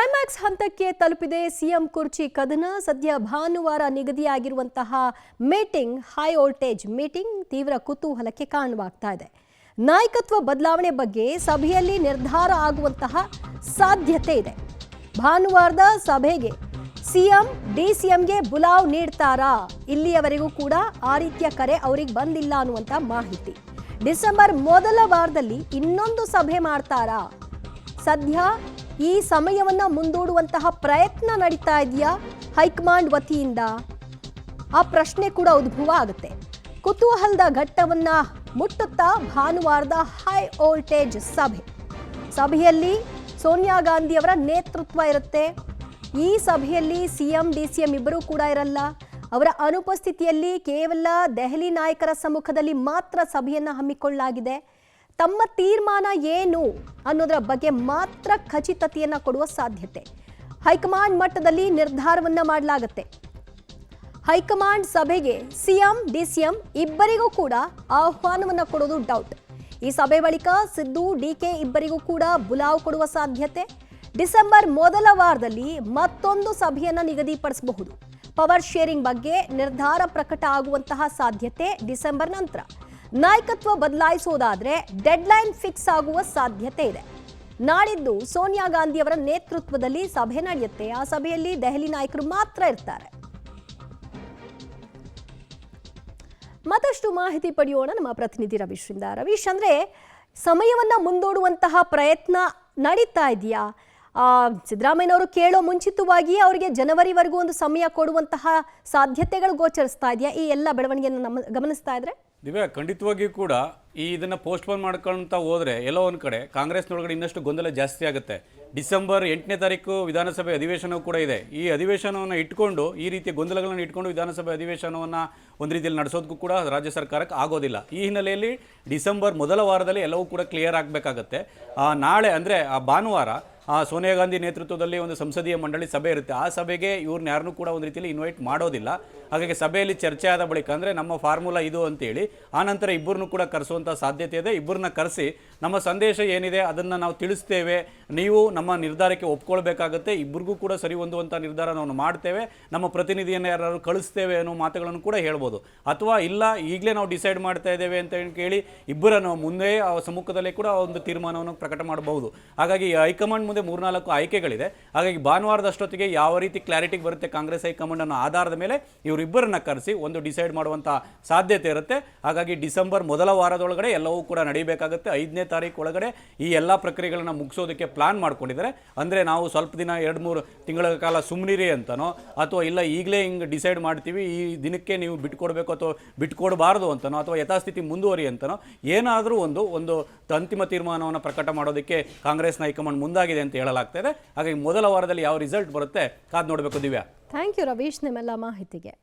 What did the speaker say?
Climax ಹಂತಕ್ಕೆ ತಲುಪಿದೆ CM ಕುರ್ಚಿ ಕದನ. ಸದ್ಯ ಭಾನುವಾರ ನಿಗದಿಯಾಗಿರುವಂತಹ ಮೀಟಿಂಗ್, ಹೈ ವೋಲ್ಟೇಜ್ ಮೀಟಿಂಗ್, ತೀವ್ರ ಕುತೂಹಲಕ್ಕೆ ಕಾರಣವಾಗ್ತಾ ಇದೆ. ನಾಯಕತ್ವ ಬದಲಾವಣೆ ಬಗ್ಗೆ ಸಭೆಯಲ್ಲಿ ನಿರ್ಧಾರ ಆಗುವಂತಹ ಸಾಧ್ಯತೆ ಇದೆ. ಭಾನುವಾರದ ಸಭೆಗೆ ಸಿಎಂ ಡಿಸಿಎಂಗೆ ಬುಲಾವ್ ನೀಡ್ತಾರಾ? ಇಲ್ಲಿಯವರೆಗೂ ಕೂಡ ಆ ರೀತಿಯ ಕರೆ ಅವರಿಗೆ ಬಂದಿಲ್ಲ ಅನ್ನುವಂತ ಮಾಹಿತಿ. ಡಿಸೆಂಬರ್ ಮೊದಲ ವಾರದಲ್ಲಿ ಇನ್ನೊಂದು ಸಭೆ ಮಾಡ್ತಾರಾ? ಸದ್ಯ ಈ ಸಮಯವನ್ನ ಮುಂದೂಡುವಂತಹ ಪ್ರಯತ್ನ ನಡೀತಾ ಇದೆಯಾ ಹೈಕಮಾಂಡ್ ವತಿಯಿಂದ? ಆ ಪ್ರಶ್ನೆ ಕೂಡ ಉದ್ಭವ ಆಗುತ್ತೆ. ಕುತೂಹಲದ ಘಟ್ಟವನ್ನ ಮುಟ್ಟುತ್ತಾ ಭಾನುವಾರದ ಹೈ ವೋಲ್ಟೇಜ್ ಸಭೆಯಲ್ಲಿ ಸೋನಿಯಾ ಗಾಂಧಿ ಅವರ ನೇತೃತ್ವ ಇರುತ್ತೆ. ಈ ಸಭೆಯಲ್ಲಿ ಸಿಎಂ ಡಿಸಿಎಂ ಇಬ್ಬರೂ ಕೂಡ ಇರಲ್ಲ. ಅವರ ಅನುಪಸ್ಥಿತಿಯಲ್ಲಿ ಕೇವಲ ದೆಹಲಿ ನಾಯಕರ ಸಮ್ಮುಖದಲ್ಲಿ ಮಾತ್ರ ಸಭೆಯನ್ನ ಹಮ್ಮಿಕೊಳ್ಳಲಾಗಿದೆ. ತಮ್ಮ ತೀರ್ಮಾನ ಏನು ಅನ್ನೋದರ ಬಗ್ಗೆ ಮಾತ್ರ ಖಚಿತತೆಯನ್ನ ಕೊಡುವ ಸಾಧ್ಯತೆ. ಹೈಕಮಾಂಡ್ ಮಟ್ಟದಲ್ಲಿ ನಿರ್ಧಾರವನ್ನ ಮಾಡಲಾಗುತ್ತೆ. ಹೈಕಮಾಂಡ್ ಸಭೆಗೆ ಸಿಎಂ ಡಿಸಿಎಂ ಇಬ್ಬರಿಗೂ ಕೂಡ ಆಹ್ವಾನವನ್ನ ಕೊಡೋದು ಡೌಟ್. ಈ ಸಭೆ ಬಳಿಕ ಸಿದ್ದು ಡಿಕೆ ಇಬ್ಬರಿಗೂ ಕೂಡ ಬುಲಾವ್ ಕೊಡುವ ಸಾಧ್ಯತೆ. ಡಿಸೆಂಬರ್ ಮೊದಲ ವಾರದಲ್ಲಿ ಮತ್ತೊಂದು ಸಭೆಯನ್ನ ನಿಗದಿಪಡಿಸಬಹುದು. ಪವರ್ ಶೇರಿಂಗ್ ಬಗ್ಗೆ ನಿರ್ಧಾರ ಪ್ರಕಟ ಆಗುವಂತಹ ಸಾಧ್ಯತೆ ಡಿಸೆಂಬರ್ ನಂತರ. ನಾಯಕತ್ವ ಬದಲಾಯಿಸೋದಾದ್ರೆ ಡೆಡ್ಲೈನ್ ಫಿಕ್ಸ್ ಆಗುವ ಸಾಧ್ಯತೆ ಇದೆ. ನಾಡಿದ್ದು ಸೋನಿಯಾ ಗಾಂಧಿ ಅವರ ನೇತೃತ್ವದಲ್ಲಿ ಸಭೆ ನಡೆಯುತ್ತೆ. ಆ ಸಭೆಯಲ್ಲಿ ದೆಹಲಿ ನಾಯಕರು ಮಾತ್ರ ಇರ್ತಾರೆ. ಮತ್ತಷ್ಟು ಮಾಹಿತಿ ಪಡೆಯೋಣ ನಮ್ಮ ಪ್ರತಿನಿಧಿ ರವೀಶ್ರಿಂದ. ರವೀಶ್, ಅಂದ್ರೆ ಸಮಯವನ್ನ ಮುಂದೂಡುವಂತಹ ಪ್ರಯತ್ನ ನಡೀತಾ ಇದೆಯಾ? ಸಿದ್ದರಾಮಯ್ಯನವರು ಕೇಳೋ ಮುಂಚಿತವಾಗಿ ಅವರಿಗೆ ಜನವರಿವರೆಗೂ ಒಂದು ಸಮಯ ಕೊಡುವಂತಹ ಸಾಧ್ಯತೆಗಳು ಗೋಚರಿಸ್ತಾ ಇದೆಯಾ? ಈ ಎಲ್ಲ ಬೆಳವಣಿಗೆಯನ್ನು ಗಮನಿಸ್ತಾ ಇದ್ರೆ ದಿವ್ಯಾ, ಖಂಡಿತವಾಗಿಯೂ ಕೂಡ ಇದನ್ನು ಪೋಸ್ಟ್ಪೋನ್ ಮಾಡ್ಕೊಳ್ತಾ ಹೋದರೆ ಎಲ್ಲೋ ಒಂದು ಕಡೆ ಕಾಂಗ್ರೆಸ್ನೊಳಗಡೆ ಇನ್ನಷ್ಟು ಗೊಂದಲ ಜಾಸ್ತಿ ಆಗುತ್ತೆ. ಡಿಸೆಂಬರ್ 8ನೇ ತಾರೀಕು ವಿಧಾನಸಭೆ ಅಧಿವೇಶನವೂ ಕೂಡ ಇದೆ. ಈ ಅಧಿವೇಶನವನ್ನು ಇಟ್ಕೊಂಡು, ಈ ರೀತಿಯ ಗೊಂದಲಗಳನ್ನು ಇಟ್ಕೊಂಡು ವಿಧಾನಸಭೆ ಅಧಿವೇಶನವನ್ನು ಒಂದು ರೀತಿಯಲ್ಲಿ ನಡೆಸೋದಕ್ಕೂ ಕೂಡ ರಾಜ್ಯ ಸರ್ಕಾರಕ್ಕೆ ಆಗೋದಿಲ್ಲ. ಈ ಹಿನ್ನೆಲೆಯಲ್ಲಿ ಡಿಸೆಂಬರ್ ಮೊದಲ ವಾರದಲ್ಲಿ ಎಲ್ಲವೂ ಕೂಡ ಕ್ಲಿಯರ್ ಆಗಬೇಕಾಗತ್ತೆ. ನಾಳೆ ಅಂದರೆ ಭಾನುವಾರ ಸೋನಿಯಾ ಗಾಂಧಿ ನೇತೃತ್ವದಲ್ಲಿ ಒಂದು ಸಂಸದೀಯ ಮಂಡಳಿ ಸಭೆ ಇರುತ್ತೆ. ಆ ಸಭೆಗೆ ಇವ್ರನ್ನ ಯಾರನ್ನೂ ಕೂಡ ಒಂದು ರೀತಿಯಲ್ಲಿ ಇನ್ವೈಟ್ ಮಾಡೋದಿಲ್ಲ. ಹಾಗಾಗಿ ಸಭೆಯಲ್ಲಿ ಚರ್ಚೆ ಆದ ಬಳಿಕ ಅಂದರೆ ನಮ್ಮ ಫಾರ್ಮುಲಾ ಇದು ಅಂತೇಳಿ ಆನಂತರ ಇಬ್ಬರನ್ನು ಕೂಡ ಕರೆಸುವಂಥ ಸಾಧ್ಯತೆ ಇದೆ. ಇಬ್ಬರನ್ನ ಕರೆಸಿ ನಮ್ಮ ಸಂದೇಶ ಏನಿದೆ ಅದನ್ನು ನಾವು ತಿಳಿಸ್ತೇವೆ, ನೀವು ನಮ್ಮ ನಿರ್ಧಾರಕ್ಕೆ ಒಪ್ಕೊಳ್ಬೇಕಾಗತ್ತೆ, ಇಬ್ಬರಿಗೂ ಕೂಡ ಸರಿ ಹೊಂದುವಂಥ ನಿರ್ಧಾರ ನಾವು ಮಾಡ್ತೇವೆ, ನಮ್ಮ ಪ್ರತಿನಿಧಿಯನ್ನು ಯಾರು ಕಳಿಸ್ತೇವೆ ಅನ್ನೋ ಮಾತುಗಳನ್ನು ಕೂಡ ಹೇಳ್ಬೋದು. ಅಥವಾ ಇಲ್ಲ, ಈಗಲೇ ನಾವು ಡಿಸೈಡ್ ಮಾಡ್ತಾ ಇದ್ದೇವೆ ಅಂತ ಕೇಳಿ ಇಬ್ಬರನ್ನು ಮುಂದೆ ಸಮ್ಮುಖದಲ್ಲೇ ಕೂಡ ಒಂದು ತೀರ್ಮಾನವನ್ನು ಪ್ರಕಟ ಮಾಡಬಹುದು. ಹಾಗಾಗಿ ಹೈಕಮಾಂಡ್ ಮುಂದೆ 3-4 ಆಯ್ಕೆಗಳಿದೆ. ಹಾಗಾಗಿ ಭಾನುವಾರದಷ್ಟೊತ್ತಿಗೆ ಯಾವ ರೀತಿ ಕ್ಲಾರಿಟಿಗೆ ಬರುತ್ತೆ ಕಾಂಗ್ರೆಸ್ ಹೈಕಮಾಂಡ್ ಅನ್ನೋ ಆಧಾರದ ಮೇಲೆ ಇವರಿಬ್ಬರನ್ನ ಕರೆಸಿ ಒಂದು ಡಿಸೈಡ್ ಮಾಡುವಂಥ ಸಾಧ್ಯತೆ ಇರುತ್ತೆ. ಹಾಗಾಗಿ ಡಿಸೆಂಬರ್ ಮೊದಲ ವಾರದೊಳಗಡೆ ಎಲ್ಲವೂ ಕೂಡ ನಡೀಬೇಕಾಗುತ್ತೆ. 5ನೇ ತಾರೀಕು ಒಳಗಡೆ ಈ ಎಲ್ಲ ಪ್ರಕ್ರಿಯೆಗಳನ್ನು ಮುಗಿಸೋದಕ್ಕೆ ಪ್ಲಾನ್ ಮಾಡ್ಕೊಂಡಿದ್ದಾರೆ. ಅಂದರೆ ನಾವು ಸ್ವಲ್ಪ ದಿನ 2-3 ತಿಂಗಳ ಕಾಲ ಸುಮ್ಮನಿರಿ ಅಂತನೋ, ಅಥವಾ ಇಲ್ಲ ಈಗಲೇ ಹಿಂಗೆ ಡಿಸೈಡ್ ಮಾಡ್ತೀವಿ, ಈ ದಿನಕ್ಕೆ ನೀವು ಬಿಟ್ಕೊಡ್ಬೇಕು ಅಥವಾ ಬಿಟ್ಕೊಡಬಾರ್ದು ಅಂತನೋ, ಅಥವಾ ಯಥಾಸ್ಥಿತಿ ಮುಂದುವರಿ ಅಂತನೋ ಏನಾದರೂ ಒಂದು ಅಂತಿಮ ತೀರ್ಮಾನವನ್ನು ಪ್ರಕಟ ಮಾಡೋದಕ್ಕೆ ಕಾಂಗ್ರೆಸ್ನ ಹೈಕಮಾಂಡ್ ಮುಂದಾಗಿದೆ ಅಂತ ಹೇಳಲಾಗ್ತಾ ಇದೆ. ಹಾಗಾಗಿ ಮೊದಲ ವಾರದಲ್ಲಿ ಯಾವ ರಿಸಲ್ಟ್ ಬರುತ್ತೆ ಕಾದು ನೋಡಬೇಕು. ದಿವ್ಯಾ, ಥ್ಯಾಂಕ್ ಯು ರವೀಶ್ ನಿಮ್ಮೆಲ್ಲ ಮಾಹಿತಿಗೆ.